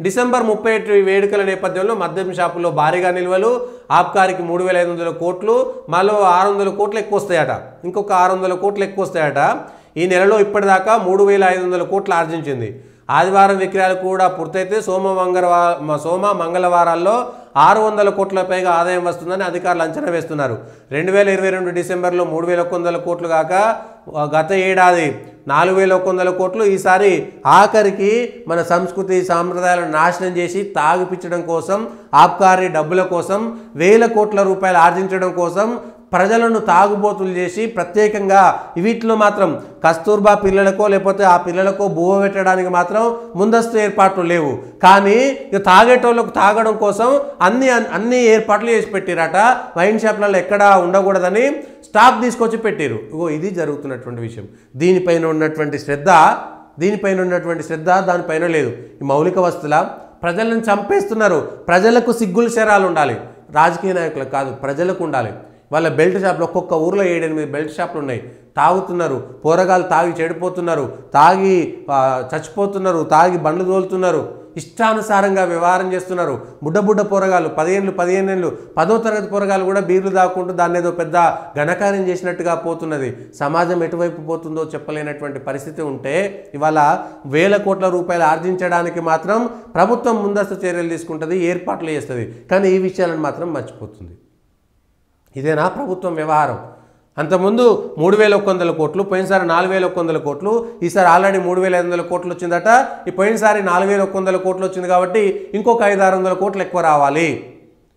December 31 వేడుకల నేపథ్యంలో మద్యం షాపుల్లో భారీగా నిల్వలు, ఆబ్కారికి 3,500 కోట్లు, మరో 600 కోట్లు ఎక్కువ వస్తాయట. ఇంకొక 600 కోట్లు ఎక్కువ వస్తాయట. ఈ నెలలో ఇప్పటిదాకా 3,500 కోట్లు ఆర్జించింది. ఆదివారం విక్రయాలు కూడా పూర్తయితే సోమ మంగళవారాల్లో 600 కోట్ల పైగా ఆదాయం వస్తుందని అధికారులు అంచనా వేస్తున్నారు. 2022 డిసెంబర్లో 3,100 కోట్లు కాక గత ఏడాది 4,100 కోట్లు. ఈసారి ఆఖరికి మన సంస్కృతి సాంప్రదాయాలను నాశనం చేసి తాగిపించడం కోసం, ఆబ్కారీ డబ్బుల కోసం, వేల కోట్ల రూపాయలు ఆర్జించడం కోసం ప్రజలను తాగుబోతులు చేసి ప్రత్యేకంగా వీటిలో మాత్రం కస్తూర్బా పిల్లలకో లేకపోతే ఆ పిల్లలకో బువ్వ పెట్టడానికి మాత్రం ముందస్తు ఏర్పాట్లు లేవు. కానీ ఇక తాగేటోళ్ళకు తాగడం కోసం అన్ని ఏర్పాట్లు చేసి పెట్టిరట. వైన్ షాప్లలో ఎక్కడా ఉండకూడదని స్టాక్ తీసుకొచ్చి పెట్టారు. ఇది జరుగుతున్నటువంటి విషయం. దీనిపైన ఉన్నటువంటి శ్రద్ధ దానిపైన లేదు. ఈ మౌలిక వస్తువుల ప్రజలను చంపేస్తున్నారు. ప్రజలకు సిగ్గులు శరాలు ఉండాలి, రాజకీయ నాయకులకు కాదు, ప్రజలకు ఉండాలి. వాళ్ళ బెల్ట్ షాపులు ఒక్కొక్క ఊర్లో 7-8 బెల్ట్ షాపులు ఉన్నాయి. తాగుతున్నారు, పోరగాలు తాగి చెడిపోతున్నారు, తాగి చచ్చిపోతున్నారు, తాగి బండ్లు తోలుతున్నారు, ఇష్టానుసారంగా వ్యవహారం చేస్తున్నారు. బుడ్డ పోరగాలు 15 ఏళ్ళు 10వ తరగతి పోరగాలు కూడా బీర్లు తాకుంటూ దాన్ని ఏదో పెద్ద ఘనకార్యం చేసినట్టుగా పోతున్నది. సమాజం ఎటువైపు పోతుందో చెప్పలేనటువంటి పరిస్థితి ఉంటే ఇవాళ వేల కోట్ల రూపాయలు ఆర్జించడానికి మాత్రం ప్రభుత్వం ముందస్తు చర్యలు తీసుకుంటుంది, ఏర్పాట్లు చేస్తుంది. కానీ ఈ విషయాలను మాత్రం మర్చిపోతుంది. ఇదేనా ప్రభుత్వం వ్యవహారం? అంతకుముందు 3,100 కోట్లు, పోయినసారి 4,100 కోట్లు, ఈసారి ఆల్రెడీ 3,500 కోట్లు వచ్చిందట. ఈ పోయినసారి 4,100 కోట్లు వచ్చింది కాబట్టి ఇంకొక 500-600 కోట్లు ఎక్కువ రావాలి.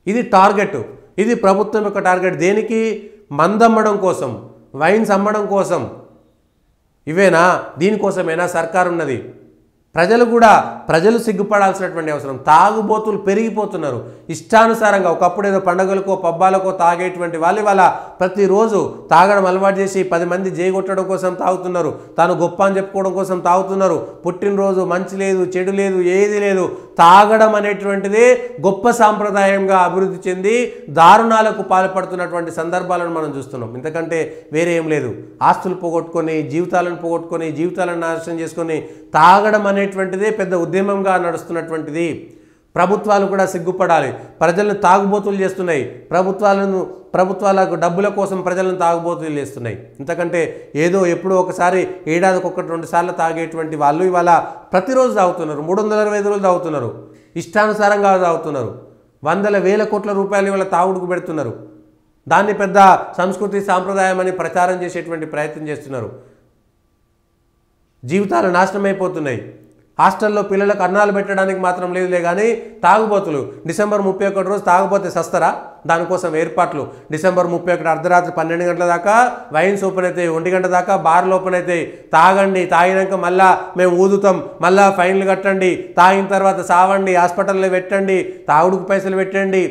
ఇది టార్గెట్. ఇది ప్రభుత్వం యొక్క టార్గెట్. దేనికి? మందమ్మడం కోసం, వైన్స్ అమ్మడం కోసం. ఇవేనా? దీనికోసమేనా సర్కారు ఉన్నది? ప్రజలు సిగ్గుపడాల్సినటువంటి అవసరం. తాగుబోతులు పెరిగిపోతున్నారు ఇష్టానుసారంగా. ఒకప్పుడు ఏదో పండుగలకో పబ్బాలకో తాగేటువంటి వాళ్ళు ఇవాళ ప్రతిరోజు తాగడం అలవాటు చేసి 10 మంది జైగొట్టడం కోసం తాగుతున్నారు, తాను గొప్ప అని చెప్పుకోవడం కోసం తాగుతున్నారు. పుట్టినరోజు మంచి లేదు, చెడు లేదు, ఏది లేదు. తాగడం అనేటువంటిది గొప్ప సాంప్రదాయంగా అభివృద్ధి చెంది దారుణాలకు పాల్పడుతున్నటువంటి సందర్భాలను మనం చూస్తున్నాం. ఇంతకంటే వేరే ఏం లేదు. ఆస్తులు పోగొట్టుకొని, జీవితాలను నాశనం చేసుకొని తాగడం అనేటువంటిదే పెద్ద ఉద్యమంగా నడుస్తున్నటువంటిది. ప్రభుత్వాలు కూడా సిగ్గుపడాలి. ప్రజలను తాగుబోతులు చేస్తున్నాయి. ప్రభుత్వాలకు డబ్బుల కోసం ప్రజలను తాగుబోతులు చేస్తున్నాయి. ఇంతకంటే ఏదో ఎప్పుడో ఒకసారి ఏడాదికి 1-2 సార్లు తాగేటువంటి వాళ్ళు ఇవాళ ప్రతిరోజు తాగుతున్నారు. 365 రోజులు తాగుతున్నారు. ఇష్టానుసారంగా తాగుతున్నారు. వందల వేల కోట్ల రూపాయలు ఇవాళ తాగుడుకు పెడుతున్నారు. దాన్ని పెద్ద సంస్కృతి సాంప్రదాయం అని ప్రచారం చేసేటువంటి ప్రయత్నం చేస్తున్నారు. జీవితాలు నాశనం అయిపోతున్నాయి. హాస్టల్లో పిల్లలకు అన్నాలు పెట్టడానికి మాత్రం లేదులే కానీ తాగుబోతులు డిసెంబర్ 31 రోజు తాగుబోతే సస్తరా? దానికోసం ఏర్పాట్లు. డిసెంబర్ 31 అర్ధరాత్రి 12 గంటల దాకా వైన్స్ ఓపెన్ అవుతాయి, 1 గంట దాకా బార్లు ఓపెన్ అవుతాయి. తాగండి, తాగినాక మళ్ళా మేము ఊదుతాం, మళ్ళా ఫైన్లు కట్టండి, తాగిన తర్వాత సావండి, హాస్పిటల్లో పెట్టండి, తాగుడుకు పైసలు పెట్టండి.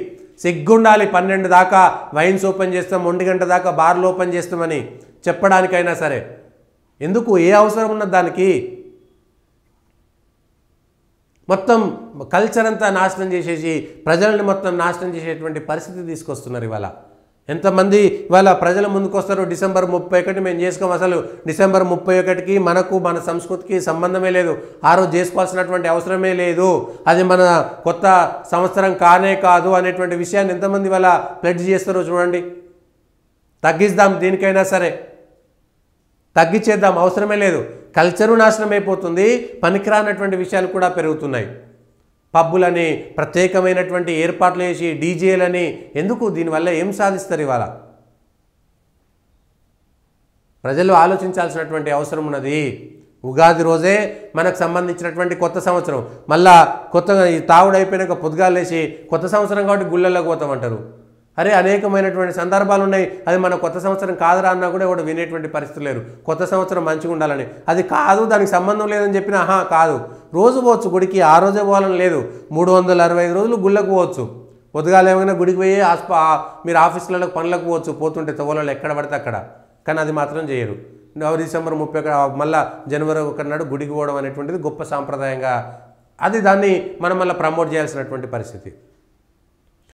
సిగ్గుండాలి. 12 దాకా వైన్స్ ఓపెన్ చేస్తాం, 1 గంట దాకా బార్లు ఓపెన్ చేస్తామని చెప్పడానికైనా సరే. ఎందుకు? ఏ అవసరం ఉన్నది దానికి? మొత్తం కల్చర్ అంతా నాశనం చేసేసి ప్రజల్ని మొత్తం నాశనం చేసేటువంటి పరిస్థితి తీసుకొస్తున్నారు. ఇవాళ ఎంతమంది ఇవాళ ప్రజల ముందుకు వస్తారు? డిసెంబర్ 31 మేము చేసుకోం. అసలు డిసెంబర్ 31కి మనకు మన సంస్కృతికి సంబంధమే లేదు. ఆ రోజు చేసుకోవాల్సినటువంటి అవసరమే లేదు. అది మన కొత్త సంవత్సరం కానే కాదు అనేటువంటి విషయాన్ని ఎంతమంది ఇవాళ ప్లెడ్జ్ చేస్తారో చూడండి. తగ్గిద్దాం, దీనికైనా సరే తగ్గించేద్దాం, అవసరమే లేదు. కల్చరు నాశనం అయిపోతుంది. పనికిరానటువంటి విషయాలు కూడా పెరుగుతున్నాయి. పబ్బులని ప్రత్యేకమైనటువంటి ఏర్పాట్లు చేసి డీజేలని ఎందుకు? దీనివల్ల ఏం సాధిస్తారు? ఇవాళ ప్రజలు ఆలోచించాల్సినటువంటి అవసరం ఉన్నది. ఉగాది రోజే మనకు సంబంధించినటువంటి కొత్త సంవత్సరం. మళ్ళా కొత్తగా ఈ తాగుడు అయిపోయినాక పొద్దుగాలేసి కొత్త సంవత్సరం కాబట్టి గుళ్ళల్లోకి పోతామంటారు. అరే, అనేకమైనటువంటి సందర్భాలు ఉన్నాయి. అది మన కొత్త సంవత్సరం కాదురా అన్నా కూడా ఎవడు వినేటువంటి పరిస్థితి లేరు. కొత్త సంవత్సరం మంచిగా ఉండాలని, అది కాదు, దానికి సంబంధం లేదని చెప్పినా కాదు. రోజు పోవచ్చు గుడికి, ఆ రోజే పోవాలని లేదు. 365 రోజులు గుళ్ళకు పోవచ్చు. పొద్దుగాలు ఏమైనా గుడికి పోయి మీరు ఆఫీసులలో పనులకు పోవచ్చు, పోతుంటే తోవలలో ఎక్కడ పడితే అక్కడ. కానీ అది మాత్రం చేయరు. డిసెంబర్ 31 మళ్ళీ జనవరి 1 నాడు గుడికి పోవడం అనేటువంటిది గొప్ప సాంప్రదాయంగా, అది దాన్ని మనం మళ్ళీ ప్రమోట్ చేయాల్సినటువంటి పరిస్థితి.